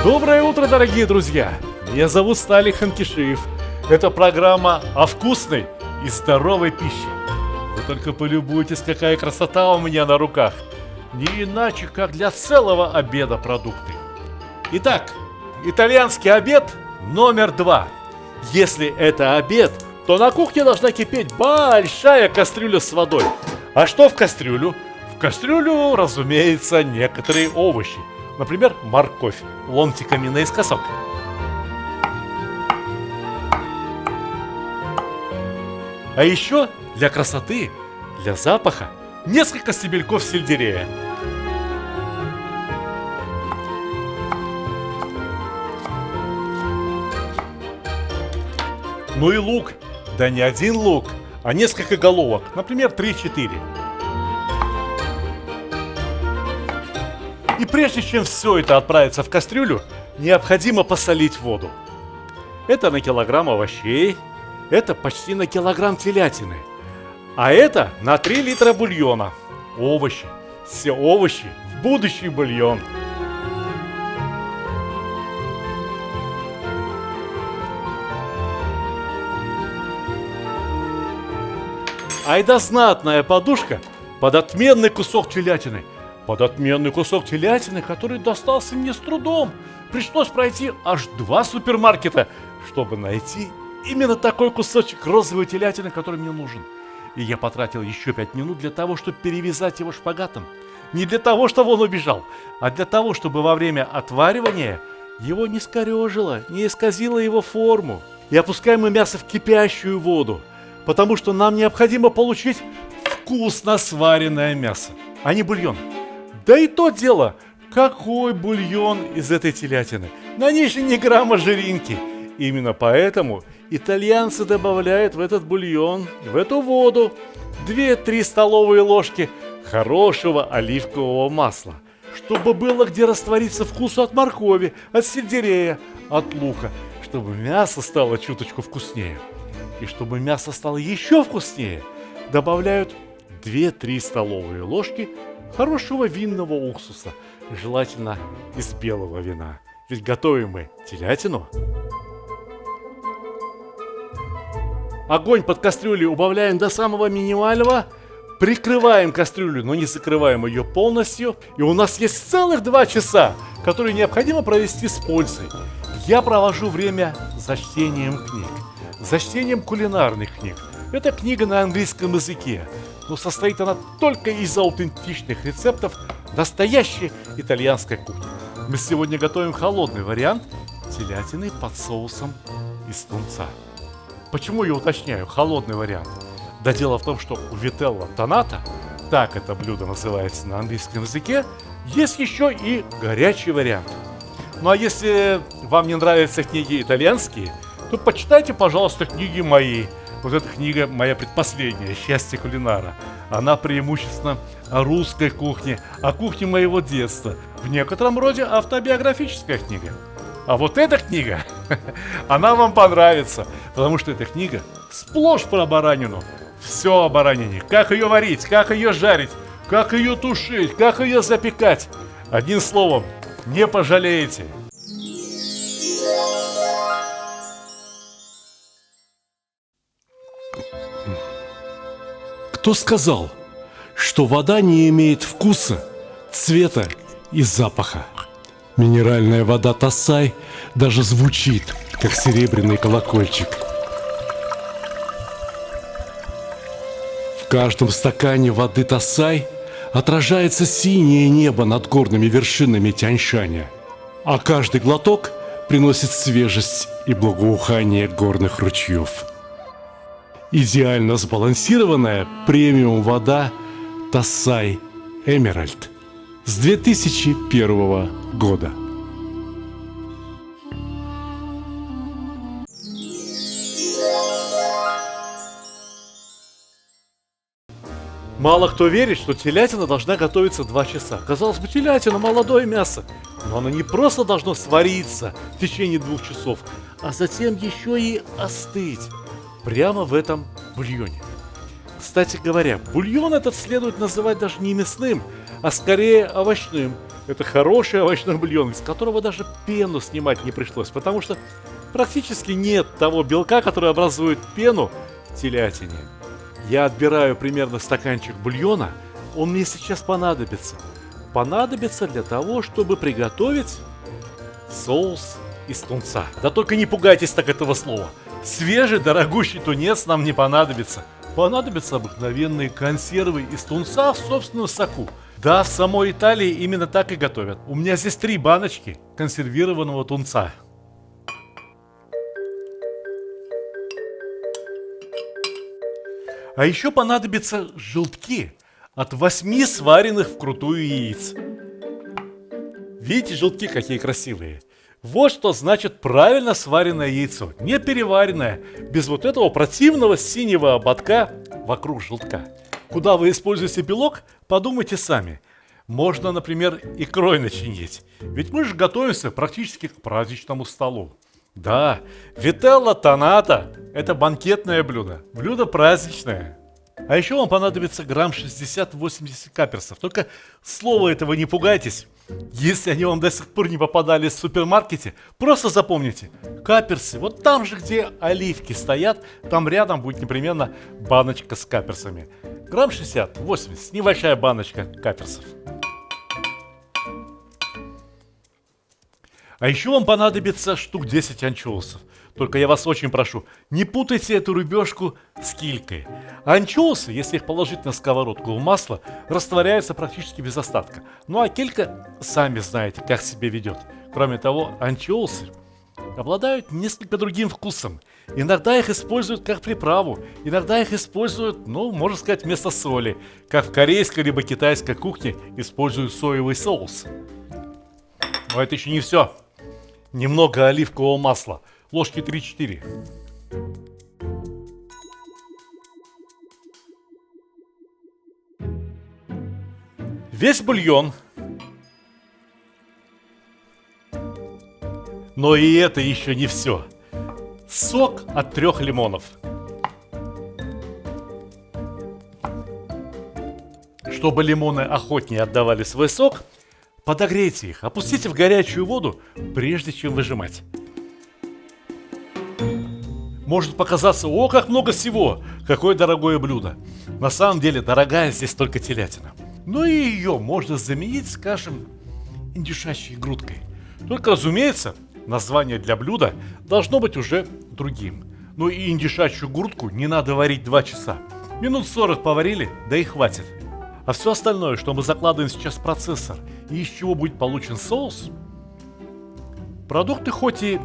Доброе утро, дорогие друзья! Меня зовут Стали Ханкишиев. Это программа о вкусной и здоровой пище. Вы только полюбуйтесь, какая красота у меня на руках. Не иначе, как для целого обеда продукты. Итак, итальянский обед номер 2. Если это обед, то на кухне должна кипеть большая кастрюля с водой. А что в кастрюлю? В кастрюлю, разумеется, некоторые овощи. Например, морковь ломтиками наискосок. А еще для красоты, для запаха, несколько стебельков сельдерея. Ну и лук. Да не один лук, а несколько головок, например, 3-4. И прежде чем все это отправится в кастрюлю, необходимо посолить воду. Это на килограмм овощей, это почти на килограмм телятины, а это на 3 литра бульона. Овощи, все овощи в будущий бульон. Айда знатная подушка под отменный кусок телятины. Под отменный кусок телятины, который достался мне с трудом. Пришлось пройти аж 2 супермаркета, чтобы найти именно такой кусочек розовой телятины, который мне нужен. И я потратил еще 5 минут для того, чтобы перевязать его шпагатом. Не для того, чтобы он убежал, а для того, чтобы во время отваривания его не скорежило, не исказило его форму. И опускаем мы мясо в кипящую воду, потому что нам необходимо получить вкусно сваренное мясо, а не бульон. Да и то дело, какой бульон из этой телятины? На ней же ни грамма жиринки. Именно поэтому итальянцы добавляют в этот бульон, в эту воду 2-3 столовые ложки хорошего оливкового масла, чтобы было где раствориться вкусу от моркови, от сельдерея, от лука, чтобы мясо стало чуточку вкуснее. И чтобы мясо стало еще вкуснее, добавляют 2-3 столовые ложки хорошего винного уксуса, желательно из белого вина. Ведь готовим мы телятину. Огонь под кастрюлей убавляем до самого минимального, прикрываем кастрюлю, но не закрываем ее полностью. И у нас есть целых 2 часа, которые необходимо провести с пользой. Я провожу время за чтением книг, за чтением кулинарных книг. Это книга на английском языке, но состоит она только из аутентичных рецептов настоящей итальянской кухни. Мы сегодня готовим холодный вариант телятины под соусом из тунца. Почему я уточняю холодный вариант? Да дело в том, что у вителла тоната, так это блюдо называется на английском языке, есть еще и горячий вариант. Ну а если вам не нравятся книги итальянские, то почитайте, пожалуйста, книги мои. Вот эта книга моя предпоследняя, «Счастье кулинара». Она преимущественно о русской кухне, о кухне моего детства. В некотором роде автобиографическая книга. А вот эта книга, она вам понравится, потому что эта книга сплошь про баранину. Все о баранине. Как ее варить, как ее жарить, как ее тушить, как ее запекать. Одним словом, не пожалеете. Кто сказал, что вода не имеет вкуса, цвета и запаха? Минеральная вода Тассай даже звучит, как серебряный колокольчик. В каждом стакане воды Тассай отражается синее небо над горными вершинами Тяньшаня, а каждый глоток приносит свежесть и благоухание горных ручьев. Идеально сбалансированная премиум вода Тассай Эмеральд с 2001 года. Мало кто верит, что телятина должна готовиться 2 часа. Казалось бы, телятина — молодое мясо. Но оно не просто должно свариться в течение 2 часов, а затем еще и остыть прямо в этом бульоне. Кстати говоря, бульон этот следует называть даже не мясным, а скорее овощным. Это хороший овощной бульон, из которого даже пену снимать не пришлось, потому что практически нет того белка, который образует пену в телятине. Я отбираю примерно стаканчик бульона, он мне сейчас понадобится. Понадобится для того, чтобы приготовить соус из тунца. Да только не пугайтесь так этого слова. Свежий, дорогущий тунец нам не понадобится. Понадобятся обыкновенные консервы из тунца в собственном соку. Да, в самой Италии именно так и готовят. У меня здесь 3 баночки консервированного тунца. А еще понадобятся желтки от 8 сваренных вкрутую яиц. Видите, желтки какие красивые. Вот что значит правильно сваренное яйцо. Не переваренное, без вот этого противного синего ободка вокруг желтка. Куда вы используете белок, подумайте сами. Можно, например, икрой начинить. Ведь мы же готовимся практически к праздничному столу. Да, вителла тоната – это банкетное блюдо. Блюдо праздничное. А еще вам понадобится грамм 60-80 каперсов. Только слова этого не пугайтесь. Если они вам до сих пор не попадались в супермаркете, просто запомните. Каперсы, вот там же, где оливки стоят, там рядом будет непременно баночка с каперсами. Грамм 60-80, небольшая баночка каперсов. А еще вам понадобится штук 10 анчоусов. Только я вас очень прошу, не путайте эту рыбешку с килькой. Анчоусы, если их положить на сковородку в масло, растворяются практически без остатка. Ну а килька, сами знаете, как себя ведет. Кроме того, анчоусы обладают несколько другим вкусом. Иногда их используют как приправу, иногда их используют, ну, можно сказать, вместо соли, как в корейской либо китайской кухне используют соевый соус. Но это еще не все. Немного оливкового масла. Ложки 3-4. Весь бульон. Но и это еще не все. Сок от 3 лимонов. Чтобы лимоны охотнее отдавали свой сок, подогрейте их, опустите в горячую воду, прежде чем выжимать. Может показаться, о, как много всего, какое дорогое блюдо. На самом деле, дорогая здесь только телятина. Но и ее можно заменить, скажем, индюшачьей грудкой. Только, разумеется, название для блюда должно быть уже другим. Ну и индюшачью грудку не надо варить 2 часа. Минут 40 поварили, да и хватит. А все остальное, что мы закладываем сейчас в процессор, и из чего будет получен соус, продукты хоть и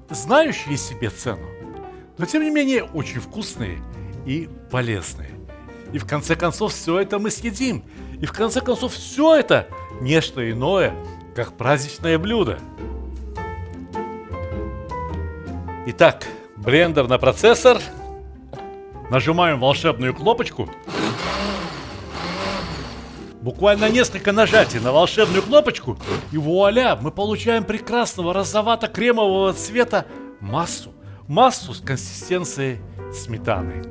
знающие себе цену, но тем не менее очень вкусные и полезные. И в конце концов все это мы съедим. И в конце концов все это не что иное, как праздничное блюдо. Итак, блендер на процессор. Нажимаем волшебную кнопочку. Буквально несколько нажатий на волшебную кнопочку, и вуаля, мы получаем прекрасного розовато-кремового цвета массу. Массу с консистенцией сметаны.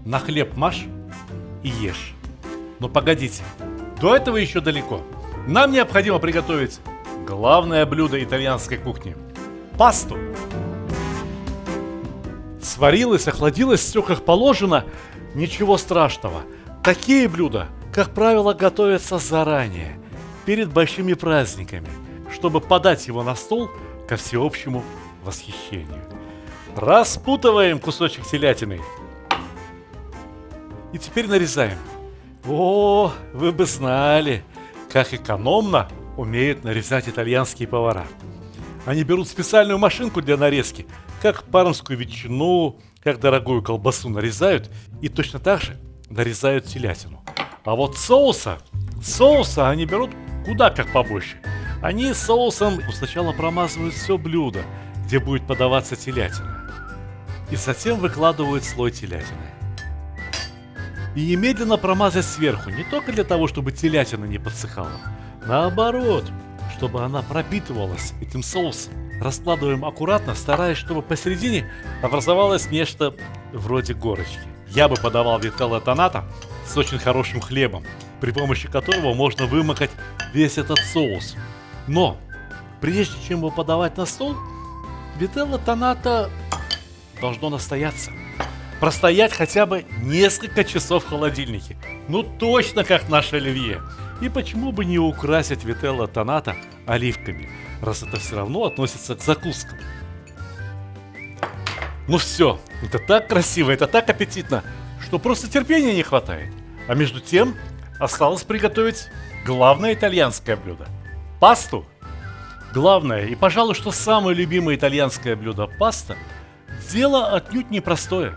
На хлеб маш и ешь. Но погодите, до этого еще далеко. Нам необходимо приготовить главное блюдо итальянской кухни – пасту. Сварилось, охладилось, все как положено, ничего страшного. Такие блюда, как правило, готовятся заранее, перед большими праздниками, чтобы подать его на стол ко всеобщему восхищению. Распутываем кусочек телятины. И теперь нарезаем. О, вы бы знали, как экономно умеют нарезать итальянские повара. Они берут специальную машинку для нарезки, как пармскую ветчину, как дорогую колбасу нарезают, и точно так же нарезают телятину. А вот соуса они берут куда как побольше. Они соусом сначала промазывают все блюдо, где будет подаваться телятина, и затем выкладывают слой телятины. И немедленно промазать сверху, не только для того, чтобы телятина не подсыхала, наоборот, чтобы она пропитывалась этим соусом, раскладываем аккуратно, стараясь, чтобы посередине образовалось нечто вроде горочки. Я бы подавал вителла тонната с очень хорошим хлебом, при помощи которого можно вымокать весь этот соус. Но прежде чем его подавать на стол, вителла тонната должно настояться. Простоять хотя бы несколько часов в холодильнике. Ну точно как наше оливье. И почему бы не украсить вителла тонната оливками, раз это все равно относится к закускам. Ну все, это так красиво, это так аппетитно, что просто терпения не хватает. А между тем осталось приготовить главное итальянское блюдо – пасту. Главное и, пожалуй, что самое любимое итальянское блюдо – паста – дело отнюдь непростое.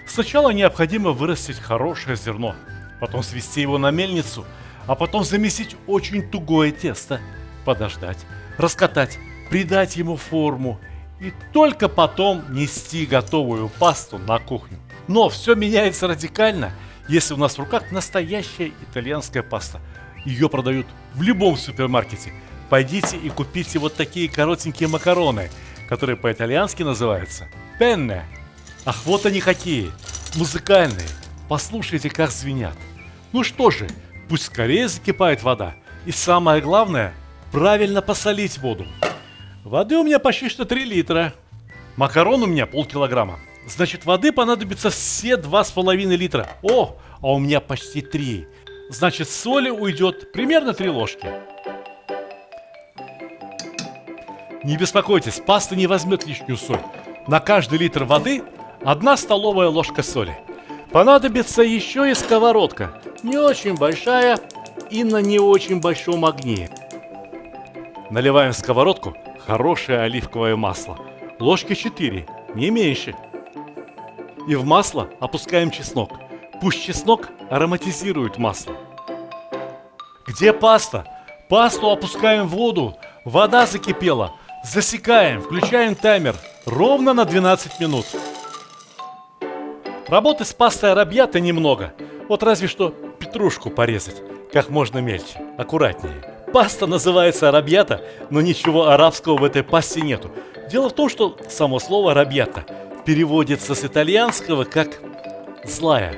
Сначала необходимо вырастить хорошее зерно, потом свести его на мельницу, а потом замесить очень тугое тесто, подождать, раскатать, придать ему форму и только потом нести готовую пасту на кухню. Но все меняется радикально, если у нас в руках настоящая итальянская паста. Ее продают в любом супермаркете. Пойдите и купите вот такие коротенькие макароны, которые по-итальянски называются пенне. Ах, вот они какие, музыкальные. Послушайте, как звенят. Ну что же, пусть скорее закипает вода. И самое главное, правильно посолить воду. Воды у меня почти что 3 литра. Макарон у меня полкилограмма. Значит, воды понадобится все 2,5 литра. О, а у меня почти 3. Значит, соли уйдет примерно 3 ложки. Не беспокойтесь, паста не возьмет лишнюю соль. На каждый литр воды 1 столовая ложка соли. Понадобится еще и сковородка. Не очень большая и на не очень большом огне. Наливаем в сковородку хорошее оливковое масло. Ложки 4, не меньше. И в масло опускаем чеснок. Пусть чеснок ароматизирует масло. Где паста? Пасту опускаем в воду. Вода закипела. Засекаем, включаем таймер. Ровно на 12 минут. Работы с пастой аррабьята немного. Вот разве что петрушку порезать как можно мельче, аккуратнее. Паста называется аррабьята, но ничего арабского в этой пасте нету. Дело в том, что само слово аррабьята переводится с итальянского как «злая».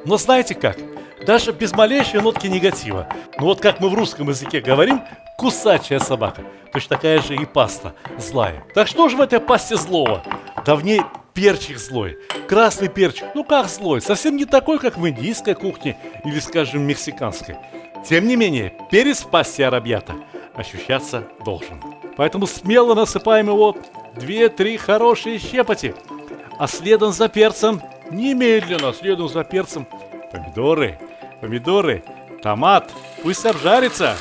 Но знаете как? Даже без малейшей нотки негатива. Ну вот как мы в русском языке говорим, кусачая собака. Точно такая же и паста злая. Так что же в этой пасте злого? Да в ней перчик злой, красный перчик. Ну как злой? Совсем не такой, как в индийской кухне или, скажем, мексиканской. Тем не менее, перец в пасте аррабьята ощущаться должен. Поэтому смело насыпаем его 2-3 хорошие щепоти. А следом за перцем, немедленно следом за перцем, помидоры, томат, пусть обжарится.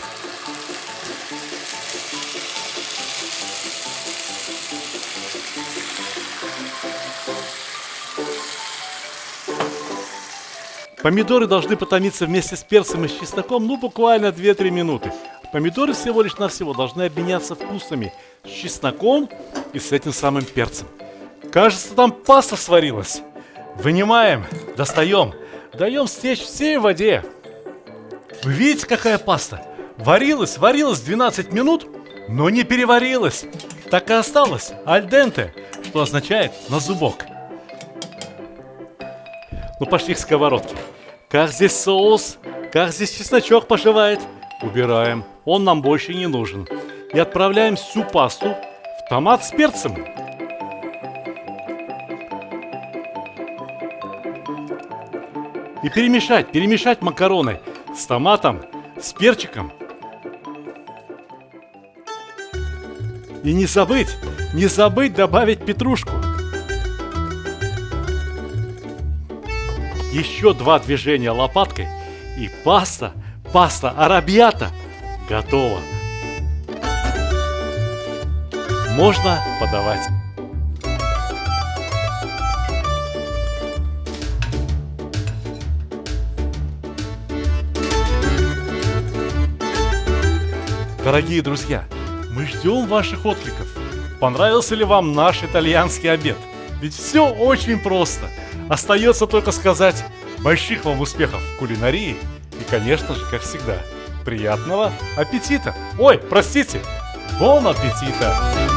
Помидоры должны потомиться вместе с перцем и с чесноком, ну буквально 2-3 минуты. Помидоры всего лишь навсего должны обменяться вкусами с чесноком и с этим самым перцем. Кажется, там паста сварилась. Вынимаем, достаем, даем стечь всей воде. Вы видите, какая паста? Варилась 12 минут, но не переварилась. Так и осталась аль денте, что означает на зубок. Ну пошли к сковородке. Как здесь соус? Как здесь чесночок поживает? Убираем, он нам больше не нужен. И отправляем всю пасту в томат с перцем. И перемешать макароны с томатом, с перчиком. И не забыть добавить петрушку. Еще 2 движения лопаткой, и паста аррабьята готова. Можно подавать. Дорогие друзья, мы ждем ваших откликов. Понравился ли вам наш итальянский обед? Ведь все очень просто. Остается только сказать больших вам успехов в кулинарии и, конечно же, как всегда, приятного аппетита! Ой, простите, бон аппетита!